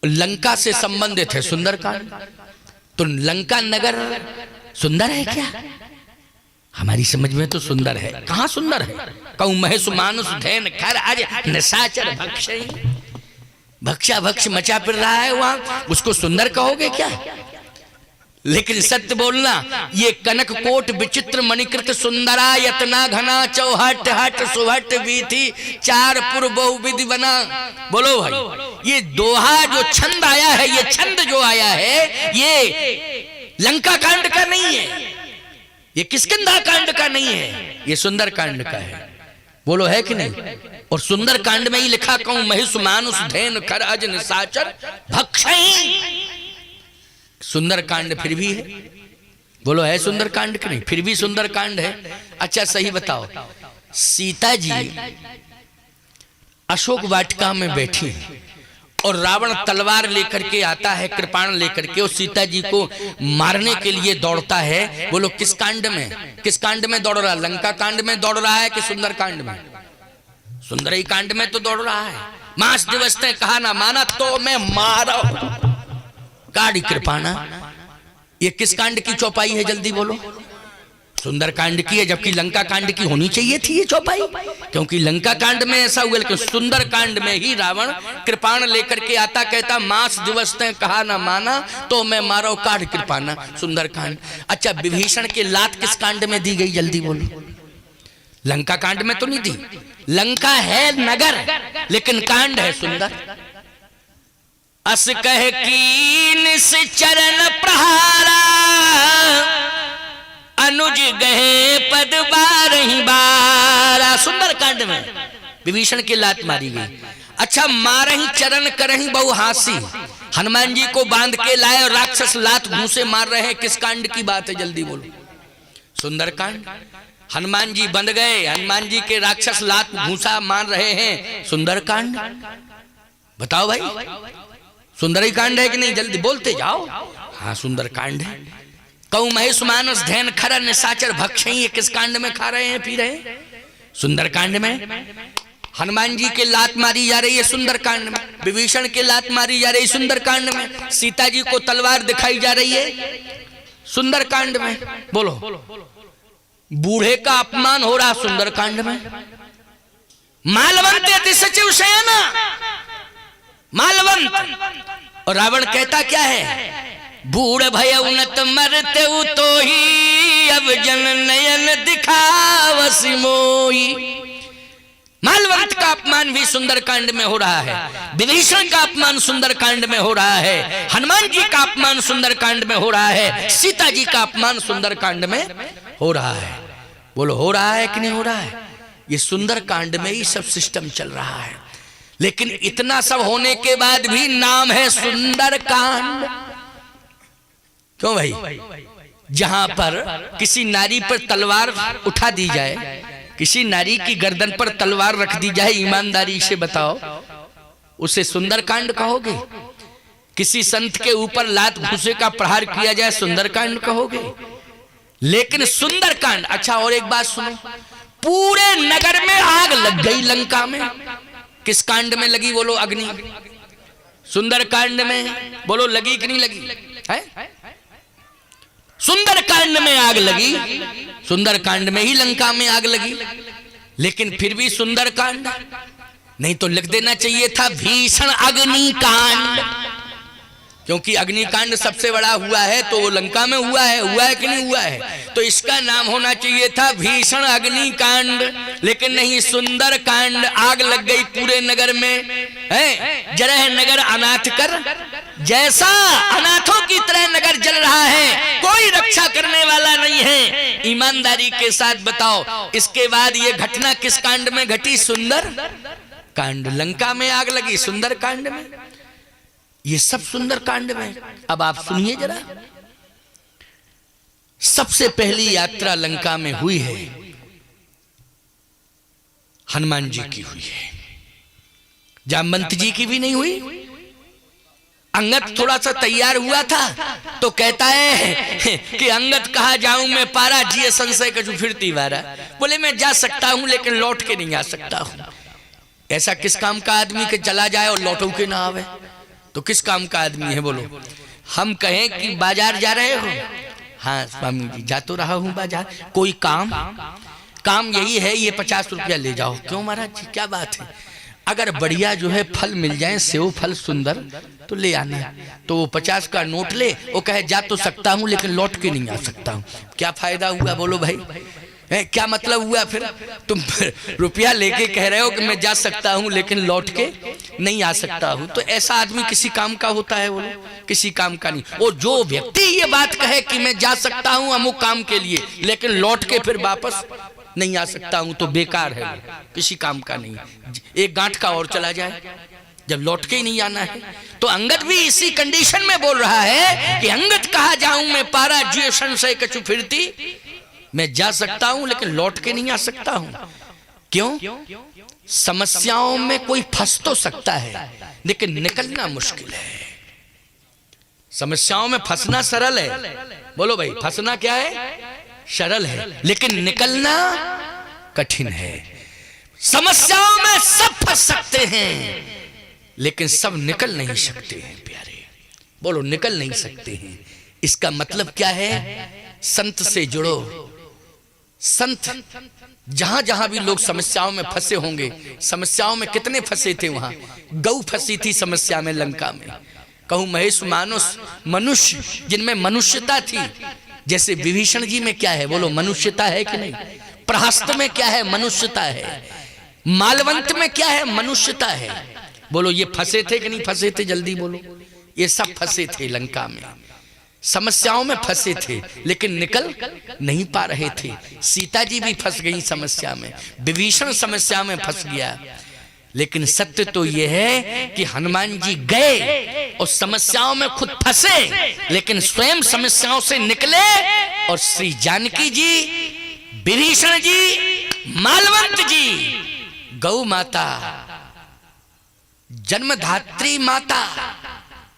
लंका से संबंधित है सुंदरकांड। तो लंका नगर सुंदर है क्या? हमारी समझ में तो सुंदर है। कहाँ सुंदर है? कहूँ महेश मानुष धैन खर आज निशाचर भक्ष, भक्षा भक्ष मचा फिर रहा है वहां, उसको सुंदर कहोगे क्या? लेकिन सत्य बोलना, ये कनक कोट विचित्र मणिकृत सुंदरा यतना घना चौहट हट सुहट बीथी चार पुर बहुविधि बना। बोलो भाई, ये दोहा जो छंद आया है, ये छंद जो आया है, ये लंका कांड का नहीं है, ये किष्किंधा कांड का नहीं है, ये सुंदर कांड का है। बोलो है कि नहीं? और सुंदर कांड में ही लिखा कहूं महिष मानुष धैन खर अज निशाचर भक्षई। सुंदर कांड फिर भी है। बोलो है सुंदर कांड कि नहीं? फिर भी सुंदर कांड है। अच्छा सही बताओ, सीता जी अशोक वाटिका में बैठी और रावण तलवार लेकर के आता है, कृपाण लेकर के, और सीता जी को मारने के लिए दौड़ता है। बोलो किस कांड में, किस कांड में दौड़ रहा? लंका कांड में दौड़ रहा है कि सुंदर कांड में? सुंदर ही कांड में तो दौड़ रहा है। मास दिवस ने कहा ना माना तो मैं मारो काड़ी कृपाणा। ये किस कांड की चौपाई है? जल्दी बोलो। सुंदर कांड की है, जबकि लंका कांड की होनी चाहिए थी ये चौपाई, क्योंकि लंका कांड में ऐसा हुआ, लेकिन सुंदर कांड में ही रावण कृपाण लेकर के आता, कहता मास दिवस ने कहा ना माना तो मैं मारो काढ़ कृपाना। सुंदर कांड। अच्छा विभीषण के लात किस कांड में दी गई? जल्दी बोलो। लंका कांड में तो नहीं दी। लंका है नगर, लेकिन कांड है सुंदर। अस कह कीन से चरण प्रहारा अनुज गए पद बारही बारा। सुंदर कांड में विभीषण की लात मारी गई। अच्छा मारही चरण करही बहु हासी, हनुमान जी को बांध के लाए और राक्षस लात घूसे मार रहे हैं। किस कांड की बात है? जल्दी बोलो। सुंदर कांड। हनुमान जी बंध गए, हनुमान जी के राक्षस लात घूसा मार रहे हैं। सुंदर कांड। बताओ भाई सुंदर ही कांड है कि नहीं? जल्दी बोलते जाओ। हाँ सुंदर कांड है। कहूं महेश मानस धैन खर निशाचर भक्षई, ये किस कांड में खा रहे हैं पी रहे हैं? सुंदर कांड में। हनुमान जी के लात मारी जा रही है सुंदर कांड में। विभीषण के लात मारी जा रही है सुंदर कांड में। सीता जी को तलवार दिखाई जा रही है सुंदर कांड में। बोलो। बूढ़े का अपमान हो रहा सुंदर कांड में। मालवंत अति सचिव शयना, मालवंत। और रावण कहता क्या है? बूढ़ भय उन्नत मरते तो ही अब जन नयन दिखावस मोई। मालवंत का अपमान भी सुंदर कांड में हो रहा है। विभीषण का अपमान सुंदर कांड में हो रहा है। हनुमान जी का अपमान सुंदर कांड में हो रहा है। सीता जी का अपमान सुंदर कांड में हो रहा है। बोलो हो रहा है कि नहीं हो रहा है? ये सुंदर कांड में ही सब सिस्टम चल रहा है। लेकिन इतना सब होने के बाद भी नाम है सुंदर कांड। क्यों भाई? जहां पर किसी नारी पर तलवार उठा दी जाए, किसी नारी की गर्दन पर तलवार रख दी जाए, ईमानदारी से बताओ उसे सुंदर कांड कहोगे? किसी संत के ऊपर लात घूसे का प्रहार किया जाए, सुंदर कांड कहोगे? लेकिन सुंदर कांड। अच्छा और एक बात सुनो, पूरे नगर में आग लग गई लंका में। किस कांड में लगी? बोलो अग्नि। सुंदर कांड में। बोलो लगी कि नहीं लगी है? सुंदर कांड में आग लगी, सुंदर कांड में ही लंका में आग लगी। लेकिन फिर भी सुंदर कांड नहीं तो लिख देना चाहिए था भीषण अग्नि कांड, क्योंकि अग्निकांड सबसे बड़ा हुआ है तो वो लंका में हुआ है कि नहीं हुआ है? तो इसका नाम होना चाहिए था भीषण अग्निकांड। लेकिन नहीं, सुंदर कांड। आग लग गई पूरे नगर में है। जरह नगर अनाथ कर, जैसा अनाथों की तरह नगर जल रहा है, कोई रक्षा करने वाला नहीं है। ईमानदारी के साथ बताओ इसके बाद ये घटना किस कांड में घटी? सुंदर कांड। लंका में आग लगी सुंदर कांड में, ये सब सुंदर कांड में। अब आप सुनिए जरा, सबसे पहली यात्रा लंका में हुई है हनुमान जी की हुई है, जामवंत जी की भी नहीं हुई। अंगद थोड़ा सा तैयार हुआ था तो कहता है कि अंगद कहा जाऊं मैं पारा जिये संशय कछु फिरती वारा। बोले मैं जा सकता हूं लेकिन लौट के नहीं आ सकता हूं। ऐसा किस काम का आदमी के चला जाए और लौटो के ना आवे? तो किस काम का आदमी है बोलो? हम कहें कि बाजार जा रहे हो, हाँ स्वामी जी जा तो रहा हूँ बाजार, कोई काम यही है ये 50 रुपया ले जाओ। क्यों महाराज जी क्या बात है? अगर बढ़िया जो है फल मिल जाए, सेव फल सुंदर, तो ले आना। तो वो 50 का नोट ले, वो कहे जा तो सकता हूँ लेकिन लौट के नहीं आ सकता हूँ। क्या फायदा हुआ बोलो भाई? क्या मतलब हुआ फिर? तुम रुपया लेके कह रहे हो कि मैं जा सकता हूँ लेकिन लौट के नहीं आ सकता हूँ। तो ऐसा आदमी किसी काम का होता है बोलो? किसी काम का नहीं। और जो व्यक्ति ये बात कहे कि मैं जा सकता हूँ अमुक काम के लिए लेकिन लौट के फिर वापस नहीं आ सकता हूँ, तो बेकार है, किसी काम का नहीं। एक गांठ का और चला जाए, जब लौट के ही नहीं आना है। तो अंगद भी इसी कंडीशन में बोल रहा है कि अंगद कहा जाऊं मैं पारा जिये संशय कछु फिरती, मैं जा सकता हूं लेकिन लौट के नहीं आ सकता हूं। क्यों? समस्याओं में कोई फंस तो सकता है लेकिन निकलना मुश्किल है। समस्याओं में फंसना सरल है, बोलो भाई, फंसना क्या है? सरल है, लेकिन निकलना कठिन है। समस्याओं में सब फंस सकते हैं लेकिन सब निकल नहीं सकते हैं प्यारे, बोलो निकल नहीं सकते हैं। इसका मतलब क्या है? संत से जुड़ो। संत जहां जहां भी लोग समस्याओं में फंसे होंगे, समस्याओं में कितने फंसे थे? वहां गौ फंसी थी समस्या में, लंका में। कहूं महेश मानुष मनुष्य जिनमें मनुष्यता थी, जैसे विभीषण जी में क्या है बोलो? मनुष्यता है कि नहीं? प्रहस्त में क्या है? मनुष्यता है। मालवंत में क्या है? मनुष्यता है। बोलो ये फंसे थे कि नहीं फंसे थे? जल्दी बोलो। ये सब फंसे थे लंका में, समस्याओं में फंसे थे लेकिन निकल नहीं पा रहे थे। सीता जी भी फंस गई समस्या में, विभीषण समस्या में फंस गया। लेकिन सत्य तो यह है कि हनुमान जी गए और समस्याओं में खुद फंसे लेकिन स्वयं समस्याओं से निकले, और श्री जानकी जी, विभीषण जी, मालवंत जी, गौ माता, जन्मधात्री माता,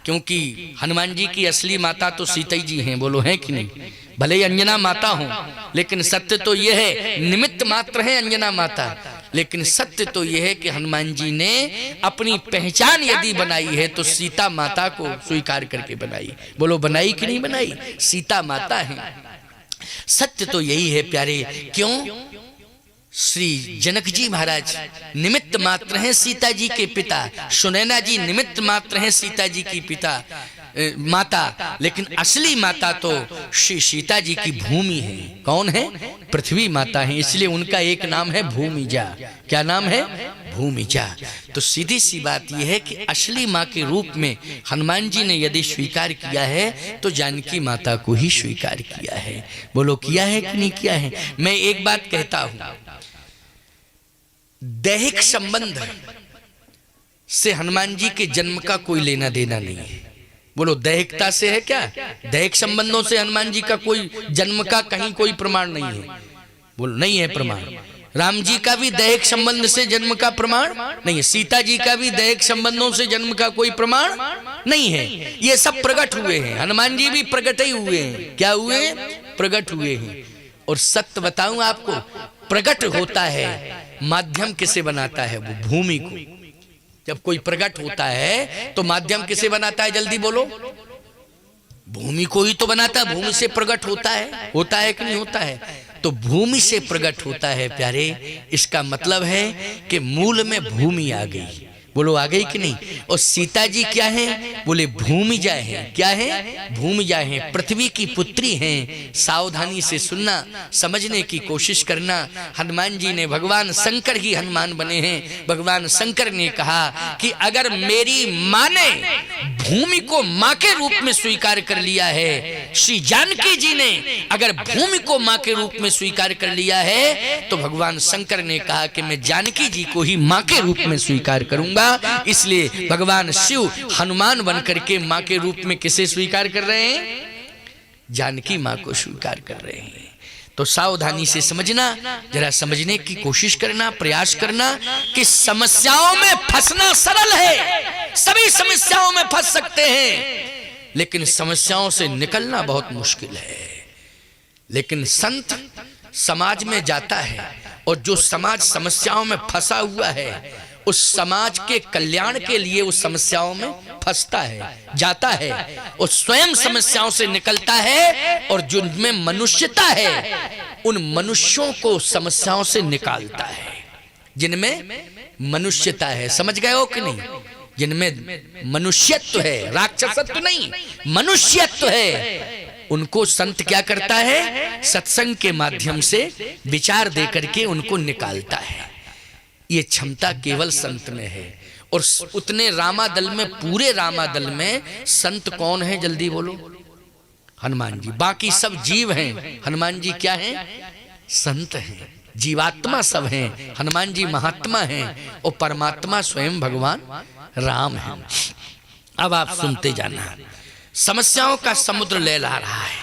क्योंकि हनुमान जी की असली माता तो सीता जी हैं, बोलो है कि नहीं? भले ही अंजना माता हो, लेकिन सत्य तो यह है, निमित्त मात्र है अंजना माता, लेकिन सत्य तो यह है कि हनुमान जी ने अपनी पहचान यदि बनाई है तो सीता माता को स्वीकार करके बनाई। बोलो बनाई कि नहीं बनाई? सीता माता है। सत्य तो यही है प्यारे। क्यों? श्री जनक जी महाराज निमित्त मात्र हैं सीता जी के पिता, सुनैना जी निमित्त मात्र हैं सीता जी की पिता माता, लेकिन असली माता तो श्री सीता जी की भूमि है। कौन है? पृथ्वी माता है, इसलिए उनका एक नाम है भूमिजा। क्या नाम है? भूमिजा। तो सीधी सी बात यह है कि असली माँ के रूप में हनुमान जी ने यदि स्वीकार किया है तो जानकी माता को ही स्वीकार किया है। बोलो किया है कि नहीं किया है? मैं एक बात कहता हूं, दैहिक संबंध से हनुमान जी के जन्म का कोई लेना देना नहीं है। बोलो दैहिकता से है क्या? दैहिक संबंधों से हनुमान जी का कोई जन्म का कहीं कोई प्रमाण नहीं है। बोलो नहीं है प्रमाण। राम जी का भी दैहिक संबंध से जन्म का प्रमाण नहीं है, सीता जी का भी दैहिक संबंधों से जन्म का कोई प्रमाण नहीं है। ये सब प्रकट हुए हैं, हनुमान जी भी प्रकट ही हुए हैं। क्या हुए? प्रकट हुए हैं। और सत्य बताऊं आपको, प्रकट होता है, माध्यम किसे बनाता है? वो भूमि को। जब कोई प्रकट होता है तो माध्यम किसे बनाता है? जल्दी बोलो। भूमि को ही तो बनाता है, भूमि से प्रकट होता है कि नहीं होता है? तो भूमि से प्रकट होता है प्यारे। इसका मतलब है कि मूल में भूमि आ गई। बोलो आ गई कि नहीं? और सीता जी क्या है? बोले भूमिजा है। क्या है? भूमिजा है, पृथ्वी की पुत्री हैं। सावधानी से सुनना, समझने की कोशिश करना। हनुमान जी ने, भगवान शंकर ही हनुमान बने हैं। भगवान शंकर ने कहा कि अगर मेरी माँ ने भूमि को माँ के रूप में स्वीकार कर लिया है, श्री जानकी जी ने अगर भूमि को माँ के रूप में स्वीकार कर लिया है, तो भगवान शंकर ने कहा कि मैं जानकी जी को ही माँ के रूप में स्वीकार करूंगा। इसलिए भगवान शिव हनुमान बनकर के मां के रूप में किसे स्वीकार कर रहे हैं? जानकी मां को स्वीकार कर रहे हैं। तो सावधानी से समझना, जरा समझने की कोशिश करना, प्रयास करना कि समस्याओं में फंसना सरल है। सभी समस्याओं में फंस सकते हैं, लेकिन समस्याओं से निकलना बहुत मुश्किल है। लेकिन संत समाज में जाता है और जो समाज समस्याओं में फंसा हुआ है उस समाज के कल्याण के लिए उस समस्याओं में फंसता है, जाता है और स्वयं समस्याओं से निकलता है और जिनमें मनुष्यता है उन मनुष्यों को समस्याओं से निकालता है। जिनमें मनुष्यता है, समझ गए हो कि नहीं? जिनमें मनुष्यत्व है, राक्षसत्व नहीं, मनुष्यत्व है, उनको संत क्या करता है? सत्संग के माध्यम से विचार दे करके उनको निकालता है। ये क्षमता केवल संत में है। और उतने रामादल में, पूरे रामादल में संत कौन है? जल्दी बोलो। हनुमान जी। बाकी सब जीव हैं, हनुमान जी क्या हैं? संत हैं। जीवात्मा सब हैं, हनुमान जी महात्मा हैं और परमात्मा स्वयं भगवान राम हैं। अब आप सुनते जाना। समस्याओं का समुद्र लहरा रहा है,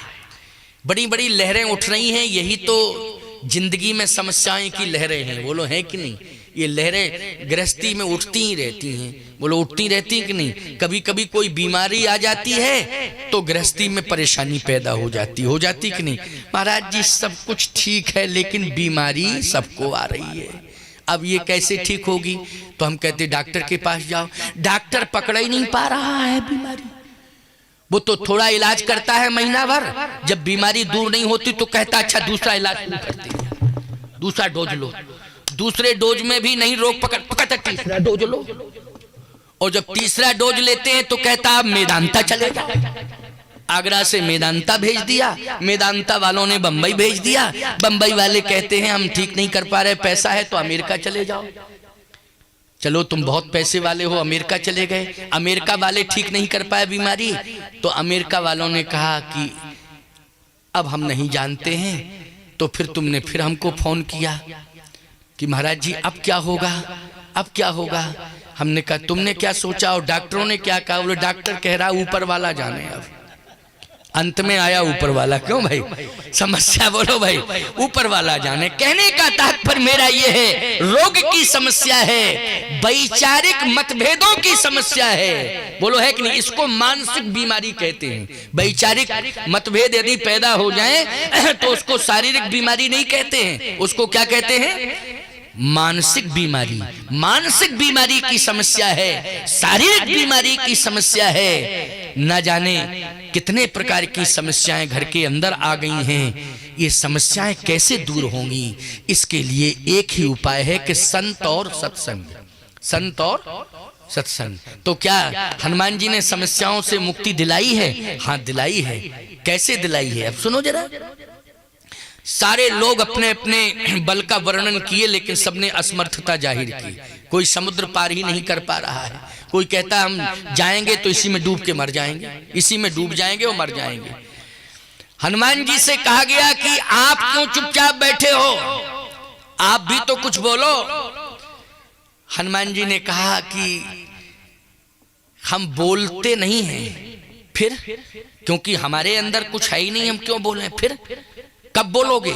बड़ी बड़ी लहरें उठ रही हैं। यही तो जिंदगी में समस्याएं की लहरें हैं, बोलो है कि नहीं? ये लहरें गृहस्थी में उठती ही रहती हैं, बोलो उठती रहती कि नहीं? कभी कभी कोई बीमारी आ जाती है तो गृहस्थी में परेशानी पैदा हो जाती कि नहीं? महाराज जी सब कुछ ठीक है लेकिन बीमारी सबको आ रही है, अब ये कैसे ठीक होगी? तो हम कहते डॉक्टर के पास जाओ। डॉक्टर पकड़ ही नहीं पा रहा है बीमारी, वो तो थोड़ा इलाज करता है महीना भर, जब बीमारी दूर नहीं होती तो कहता अच्छा दूसरा इलाज शुरू करते हैं, दूसरा डोज लो। दूसरे डोज में भी नहीं रोक पकड़ता, तीसरा डोज लो। और जब तीसरा डोज लेते हैं तो कहता अब मेदांता चले जाओ। आगरा से मेदांता भेज दिया, मेदांता वालों ने बंबई भेज दिया, बंबई वाले कहते हैं हम ठीक नहीं कर पा रहे, पैसा है तो अमेरिका चले जाओ। चलो तुम बहुत पैसे वाले हो, अमेरिका चले गए। अमेरिका वाले ठीक नहीं कर पाए बीमारी, तो अमेरिका वालों ने कहा कि अब हम नहीं जानते हैं। तो फिर तुमने फिर हमको फोन किया कि महाराज जी अब क्या होगा, अब क्या होगा? हमने कहा तुमने क्या सोचा और डॉक्टरों ने क्या कहा? बोले डॉक्टर कह रहा ऊपर वाला जाने। अब अंत में आया ऊपर वाला। क्यों भाई? समस्या बोलो भाई, ऊपर वाला जाने। कहने का तात्पर्य मेरा ये है, रोग की समस्या है, वैचारिक मतभेदों की समस्या है, बोलो है कि नहीं? इसको मानसिक बीमारी कहते हैं। वैचारिक मतभेद यदि पैदा हो जाए तो उसको शारीरिक बीमारी नहीं कहते हैं, उसको क्या कहते हैं? मानसिक बीमारी। मानसिक बीमारी की समस्या है, शारीरिक बीमारी की समस्या है। न जाने कितने प्रकार की समस्याएं घर के अंदर आ गई हैं। ये समस्याएं कैसे दूर होंगी? इसके लिए एक ही उपाय है कि संत और सत्संग, संत और सत्संग। तो क्या हनुमान जी ने समस्याओं से मुक्ति दिलाई है? हाँ दिलाई है। कैसे दिलाई है? अब सुनो जरा। सारे लोग अपने अपने बल का वर्णन किए लेकिन सबने असमर्थता जाहिर की। कोई समुद्र पार ही नहीं कर पा रहा है। कोई कहता हम जाएंगे तो इसी में डूब के मर जाएंगे, इसी में डूब जाएंगे और मर जाएंगे। हनुमान जी से कहा गया कि आप क्यों चुपचाप बैठे हो, आप भी तो कुछ बोलो। हनुमान जी ने कहा कि हम बोलते नहीं हैं, फिर क्योंकि हमारे अंदर कुछ है ही नहीं, हम क्यों बोलें? फिर कब बोलोगे?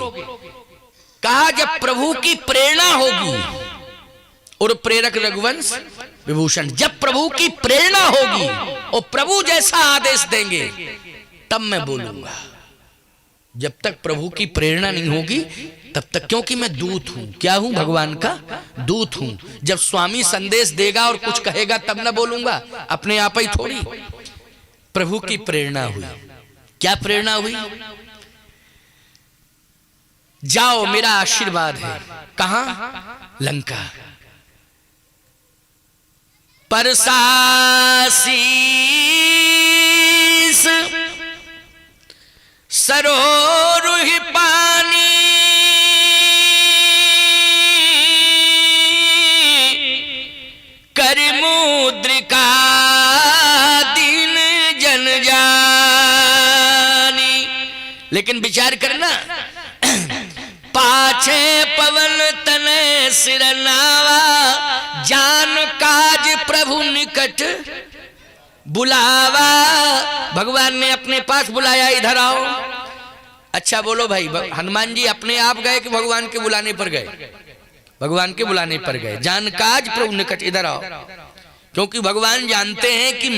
कहा जब प्रभु की प्रेरणा होगी। और प्रेरक रघुवंश विभूषण, जब प्रभु की प्रेरणा होगी और प्रभु जैसा आदेश देंगे तब मैं बोलूंगा। जब तक प्रभु की प्रेरणा नहीं होगी तब तक, क्योंकि मैं दूत हूं। क्या हूं? भगवान का दूत हूं। जब स्वामी संदेश देगा और कुछ कहेगा तब ना बोलूंगा, अपने आप ही थोड़ी। प्रभु की प्रेरणा हुई। क्या प्रेरणा हुई? जाओ मेरा आशीर्वाद है। कहां? लंका। परसासीस सरोरुहि पानी, कर मुद्रिका दीन जन जानी। लेकिन विचार करना, पाछे पवन तने सिर नावा, जान काज प्रभु निकट बुलावा। भगवान ने अपने पास बुलाया, इधर आओ। अच्छा बोलो भाई, हनुमान जी अपने आप गए कि भगवान के बुलाने पर गए? भगवान के बुलाने पर गए। जान काज प्रभु निकट, इधर आओ। क्योंकि भगवान जानते हैं कि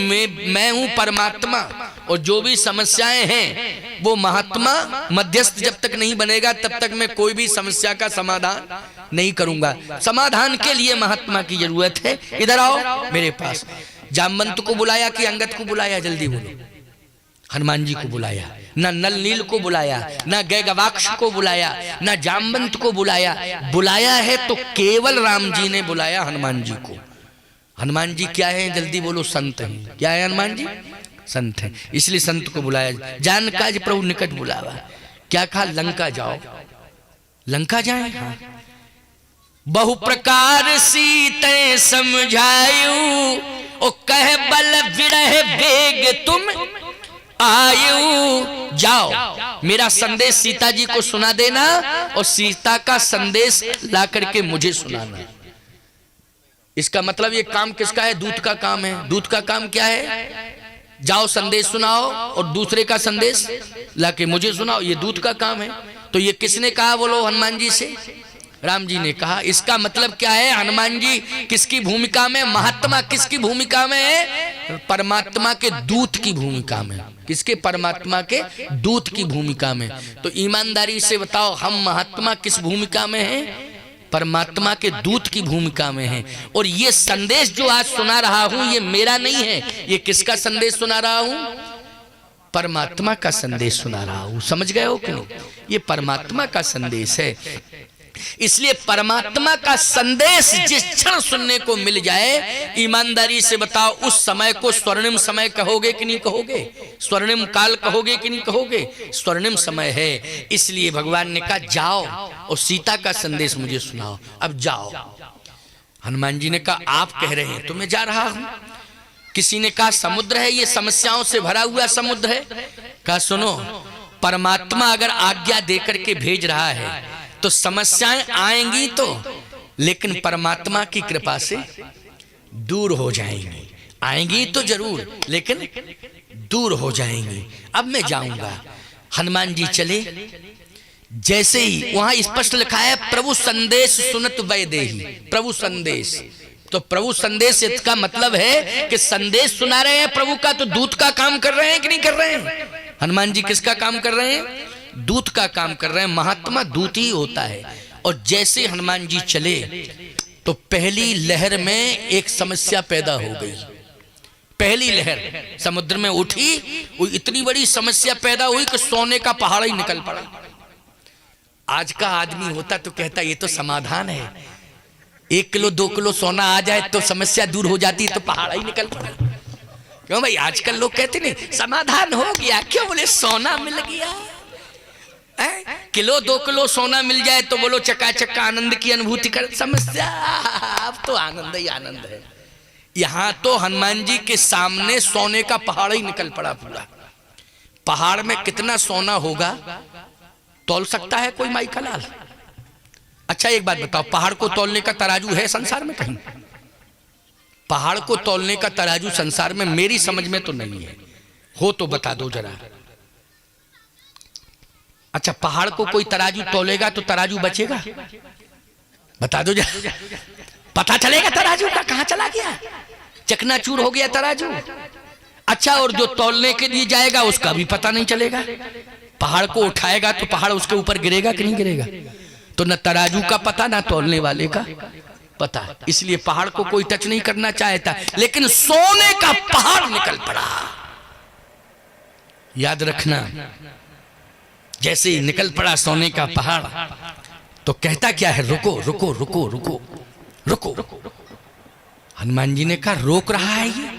मैं हूं परमात्मा और जो भी समस्याएं हैं वो महात्मा मध्यस्थ जब तक नहीं बनेगा तब तक मैं कोई भी समस्या का समाधान नहीं करूंगा। समाधान के लिए महात्मा की जरूरत है, इधर आओ मेरे पास। जामवंत को बुलाया कि अंगद को बुलाया, जल्दी बोलो। हनुमान जी को बुलाया, ना नल नील को बुलाया, ना गैगवाक्ष को बुलाया, ना जामवंत को बुलाया। बुलाया है तो केवल राम जी ने बुलाया हनुमान जी को। हनुमान जी क्या है, जल्दी बोलो, संत हैं। क्या है हनुमान जी? संत हैं, इसलिए संत को बुलाया। जान काज प्रभु निकट बुलावा। क्या कहा? लंका जाओ। लंका जाए? हाँ। बहु प्रकार सीते समझायु, ओ कह बल विरह बेग तुम आयु। जाओ, मेरा संदेश सीता जी को सुना देना और सीता का संदेश ला करके मुझे सुनाना। इसका मतलब ये काम किसका है? दूत का काम है। दूत का काम क्या है? जाओ संदेश सुनाओ और दूसरे का संदेश लाके मुझे सुनाओ, ये दूत का काम है। तो ये किसने कहा बोलो? हनुमान जी से राम जी ने कहा। इसका मतलब क्या है? हनुमान जी किसकी भूमिका में? महात्मा किसकी भूमिका में है? परमात्मा के दूत की भूमिका में। किसके? परमात्मा के दूत की भूमिका में। तो ईमानदारी से बताओ, हम महात्मा किस भूमिका में हैं? परमात्मा के दूत की भूमिका में है। और ये संदेश जो आज सुना रहा हूं ये मेरा नहीं है। ये किसका संदेश सुना रहा हूं? परमात्मा का संदेश सुना रहा हूं। समझ गए हो कि नहीं? ये परमात्मा का संदेश है। इसलिए परमात्मा का संदेश जिस क्षण सुनने को मिल जाए, ईमानदारी से बताओ, उस समय को स्वर्णिम समय कहोगे कि नहीं कहोगे? स्वर्णिम काल कहोगे कि नहीं कहोगे? स्वर्णिम समय है। इसलिए भगवान ने कहा जाओ और सीता का संदेश मुझे सुनाओ। अब जाओ। हनुमान जी ने कहा आप कह रहे हैं तो मैं जा रहा हूं। किसी ने कहा समुद्र है, ये समस्याओं से भरा हुआ समुद्र है। कहा सुनो, परमात्मा अगर आज्ञा देकर के भेज रहा है तो समस्याएं आएंगी तो, लेकिन परमात्मा की कृपा से दूर हो जाएंगी। आएंगी तो जरूर, लेकिन दूर हो जाएंगी। अब मैं जाऊंगा। हनुमान जी चले। जैसे ही वहां स्पष्ट लिखा है प्रभु संदेश सुनत वैदेही। प्रभु संदेश, तो प्रभु संदेश इसका मतलब है कि संदेश सुना रहे हैं प्रभु का, तो दूत का काम कर रहे हैं कि नहीं कर रहे हैं? हनुमान जी किसका काम कर रहे हैं? दूत का काम कर रहे हैं। महात्मा दूत ही होता है। और जैसे हनुमान जी चले तो पहली लहर में एक समस्या पैदा हो गई। पहली लहर समुद्र में उठी, वो इतनी बड़ी समस्या पैदा हुई कि सोने का पहाड़ ही निकल पड़ा। आज का आदमी होता तो कहता ये तो समाधान है, 1 किलो 2 किलो सोना आ जाए तो समस्या दूर हो जाती, तो पहाड़ ही निकल पड़ा। क्यों भाई? आजकल लोग कहते नहीं समाधान हो गया, क्यों? बोले सोना मिल गया। किलो 2 किलो सोना मिल जाए तो बोलो चकाचक आनंद की अनुभूति कर। समस्या, अब तो आनंद ही आनंद है। यहां तो हनुमान जी के सामने सोने का पहाड़ ही निकल पड़ा पूरा। पहाड़ में कितना सोना होगा तौल सकता है कोई माई का लाल? अच्छा एक बात बताओ, पहाड़ को तौलने का तराजू है संसार में कहीं? पहाड़ को तौलने का तराजू संसार में मेरी समझ में तो नहीं है। हो तो बता दो जरा। अच्छा, पहाड़ को कोई तराजू तौलेगा तो तराजू बचेगा? बता दो जरा, पता चलेगा तराजू का कहां चला गया? चकनाचूर हो गया तराजू। अच्छा, और जो तौलने के लिए जाएगा उसका भी पता नहीं चलेगा। पहाड़ को उठाएगा तो पहाड़ उसके ऊपर गिरेगा कि नहीं गिरेगा? तो न तराजू का पता ना तौलने वाले का पता। इसलिए पहाड़ को कोई टच नहीं करना चाहता, लेकिन सोने का पहाड़ निकल पड़ा। याद रखना, जैसे ही निकल पड़ा सोने का पहाड़ तो कहता क्या है? रुको रुको रुको रुको रुको। हनुमान जी ने कहा रोक रहा है ये?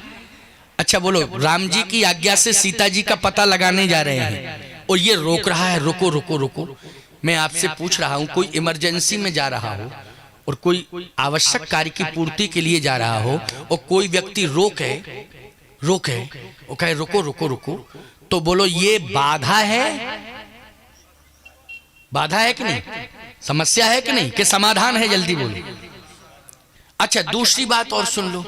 अच्छा बोलो, राम जी की आज्ञा से सीता जी का पता लगाने जा रहे हैं और ये रोक रहा है रुको रुको रुको। मैं आपसे पूछ रहा हूं, कोई इमरजेंसी में जा रहा हो और कोई आवश्यक कार्य की पूर्ति के लिए जा रहा हो और कोई व्यक्ति रोके वो कहे रुको रुको रुको, तो बोलो ये बाधा है? बाधा है कि नहीं? समस्या है कि नहीं? कि समाधान है? जल्दी बोलो। अच्छा, दूसरी बात और सुन लो।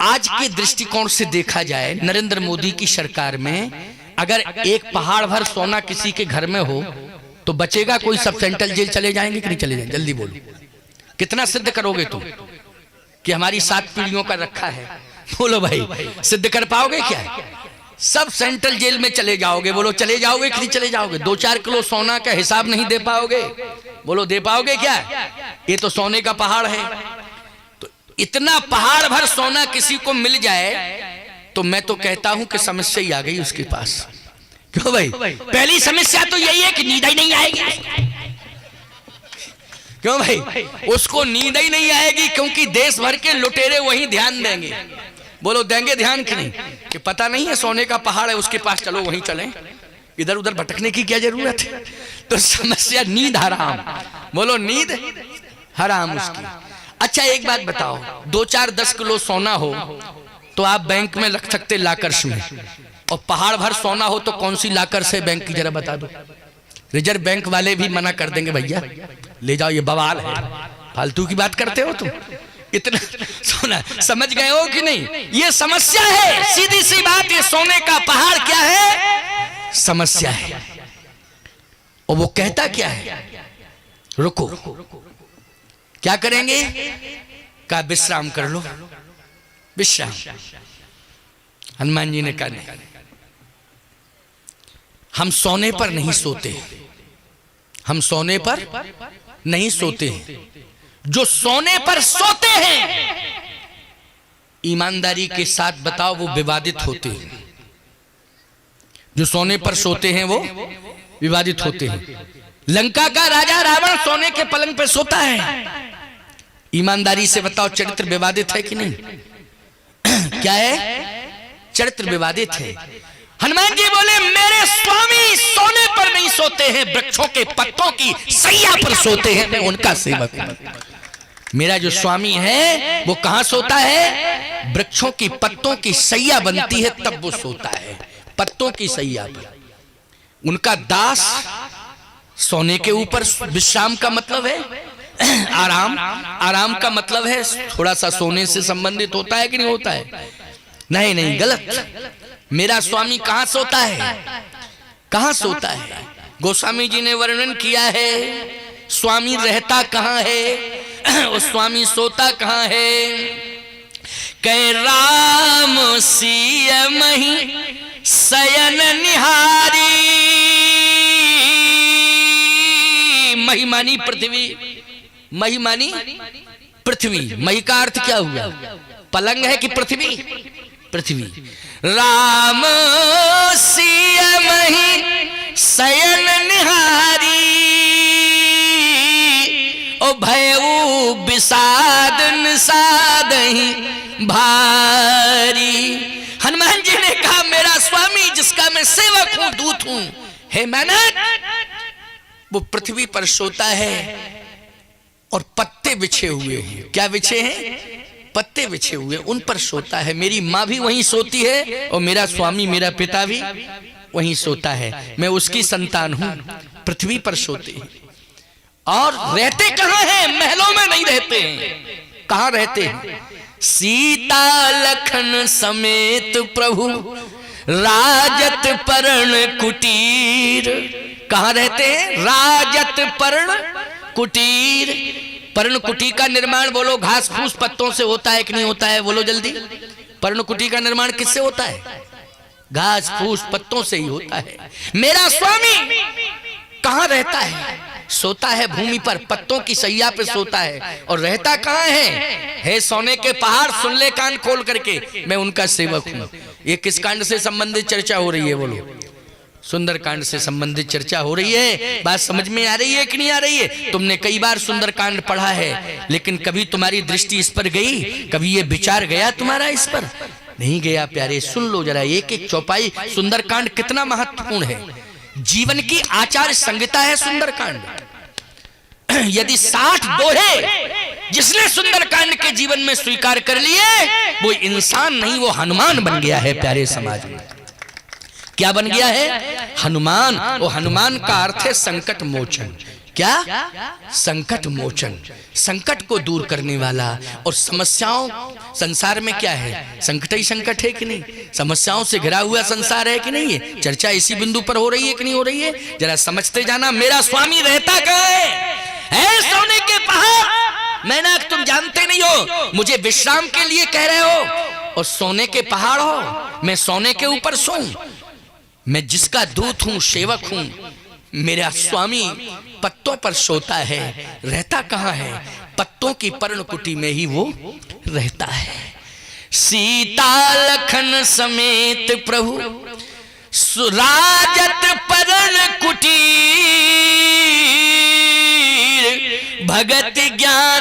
आज के दृष्टिकोण से देखा जाए, नरेंद्र मोदी की सरकार में अगर एक पहाड़ भर सोना किसी के घर में हो तो बचेगा कोई? सब सेंट्रल जेल चले जाएंगे कि नहीं चले जाएंगे? जल्दी बोलो। कितना सिद्ध करोगे तुम कि हमारी 7 पीढ़ियों का रखा है? बोलो भाई, सिद्ध कर पाओगे क्या? सब सेंट्रल जेल में चले जाओगे। बोलो चले जाओगे कि नहीं चले जाओगे? 2-4 किलो सोना का हिसाब नहीं दे पाओगे? बोलो दे पाओगे क्या? ये तो सोने का पहाड़ है। तो इतना पहाड़ भर सोना किसी को मिल जाए तो मैं तो कहता हूं कि समस्या ही आ गई उसके पास। क्यों भाई? पहली समस्या तो यही है कि नींद ही नहीं आएगी। क्यों भाई? उसको नींद ही नहीं आएगी क्योंकि देश भर के लुटेरे वहीं ध्यान देंगे। बोलो देंगे ध्यान कि नहीं? कि पता नहीं है सोने का पहाड़ है उसके पास, चलो वहीं चलें, इधर उधर भटकने की क्या जरूरत है? तो समस्या नींद हराम। बोलो नींद हराम उसकी। अच्छा एक बात बताओ, 2-4-10 किलो सोना हो तो आप बैंक में रख सकते लाकर्स में, और पहाड़ भर सोना हो तो कौन सी लाकर्स है बैंक की जरा बता दो। रिजर्व बैंक वाले भी मना कर देंगे भैया ले जाओ, ये बवाल है, फालतू की बात करते हो तुम। इतना सोना समझ गए हो कि नहीं? ये समस्या है, सीधी सी बात। ये सोने का पहाड़ क्या है? समस्या है। और वो कहता क्या है? रुको, क्या करेंगे? कहा विश्राम कर लो, विश्राम। हनुमान जी ने कहा नहीं, हम सोने पर नहीं सोते, हम सोने पर नहीं सोते। जो सोने पर सोते हैं ईमानदारी के साथ बताओ वो विवादित होते हैं। जो सोने पर सोते हैं वो विवादित होते हैं। लंका का राजा रावण सोने के पलंग पर सोता है। ईमानदारी से बताओ चरित्र विवादित है कि नहीं? क्या है? चरित्र विवादित है। हनुमान जी बोले मेरे स्वामी सोने पर नहीं सोते हैं, वृक्षों के पत्तों की सैया पर सोते हैं, मैं उनका सेवक हूं। मेरा जो स्वामी है वो कहां सोता है? वृक्षों की पत्तों की सैया बनती है तब वो सोता है, पत्तों की सैया पर। उनका दास सोने के ऊपर। विश्राम का मतलब है आराम, आराम का मतलब है थोड़ा सा सोने से संबंधित होता है कि नहीं होता है? नहीं नहीं, गलत। मेरा स्वामी कहां सोता है? कहां सोता है? गोस्वामी जी ने वर्णन किया है स्वामी रहता कहां है और स्वामी सोता कहां है। कह राम सिय मही शयन निहारी, महिमानी पृथ्वी, महिमानी पृथ्वी। मही का अर्थ क्या हुआ? पलंग है कि पृथ्वी? पृथ्वी। राम सिय मही शयन निहारी, ओ भयऊ विषाद निषादहि भारी। हनुमान जी ने कहा मेरा स्वामी जिसका मैं सेवक हूं, दूत हूं, हे मेनक, वो पृथ्वी पर सोता है और पत्ते बिछे हुए हैं। क्या बिछे हैं? पत्ते बिछे हुए, उन पर सोता है। मेरी माँ भी वहीं सोती है और मेरा स्वामी मेरा पिता भी वहीं सोता है। मैं उसकी संतान हूं, पृथ्वी पर सोते हैं। और रहते कहां हैं? महलों में नहीं रहते हैं। कहां रहते हैं? सीता लखन समेत प्रभु राजत पर्ण कुटीर। कहां रहते हैं? राजत पर्ण कुटीर। पर्णकुटी का निर्माण बोलो घास फूस पत्तों से होता है कि नहीं होता है? बोलो जल्दी। पर्णकुटी का निर्माण किससे होता है? घास फूस पत्तों से ही होता है। मेरा स्वामी कहां रहता है? सोता है भूमि पर, पत्तों की सैया पे सोता है। और रहता कहां है? हे सोने के पहाड़, सुन ले कान खोल करके, मैं उनका सेवक हूं। ये किस कांड से संबंधित चर्चा हो रही है? बोलो सुंदरकांड से संबंधित चर्चा हो रही है। बात समझ में आ रही है कि नहीं आ रही है? तुमने कई बार सुंदरकांड पढ़ा है, लेकिन कभी तुम्हारी दृष्टि इस पर गई? कभी ये विचार गया तुम्हारा इस पर? नहीं गया। प्यारे सुन लो जरा, एक एक चौपाई सुंदरकांड कितना महत्वपूर्ण है। जीवन की आचार संहिता है सुंदरकांड। यदि 60 दोहे जिसने सुंदरकांड के जीवन में स्वीकार कर लिए, वो इंसान नहीं, वो हनुमान बन गया है। प्यारे समाज में क्या बन गया है? हनुमान। और हनुमान का अर्थ है संकट मोचन। क्या? संकट मोचन, संकट को दूर करने वाला। और समस्याओं, संसार में क्या है? संकट ही संकट है कि नहीं? समस्याओं से घिरा हुआ संसार है कि नहीं है? चर्चा इसी बिंदु पर हो रही है कि नहीं हो रही है? जरा समझते जाना। मेरा स्वामी रहता कहां है? सोने के पहाड़। मैंने तुम जानते नहीं हो, मुझे विश्राम के लिए कह रहे हो और सोने के पहाड़ हो। मैं सोने के ऊपर सोऊं? मैं जिसका दूत हूं, सेवक हूं, मेरा स्वामी पत्तों पर सोता है, रहता कहां है? पत्तों की पर्णकुटी में ही वो रहता है। सीता लखन समेत प्रभु सुराजत पर्णकुटीर, भगत ज्ञान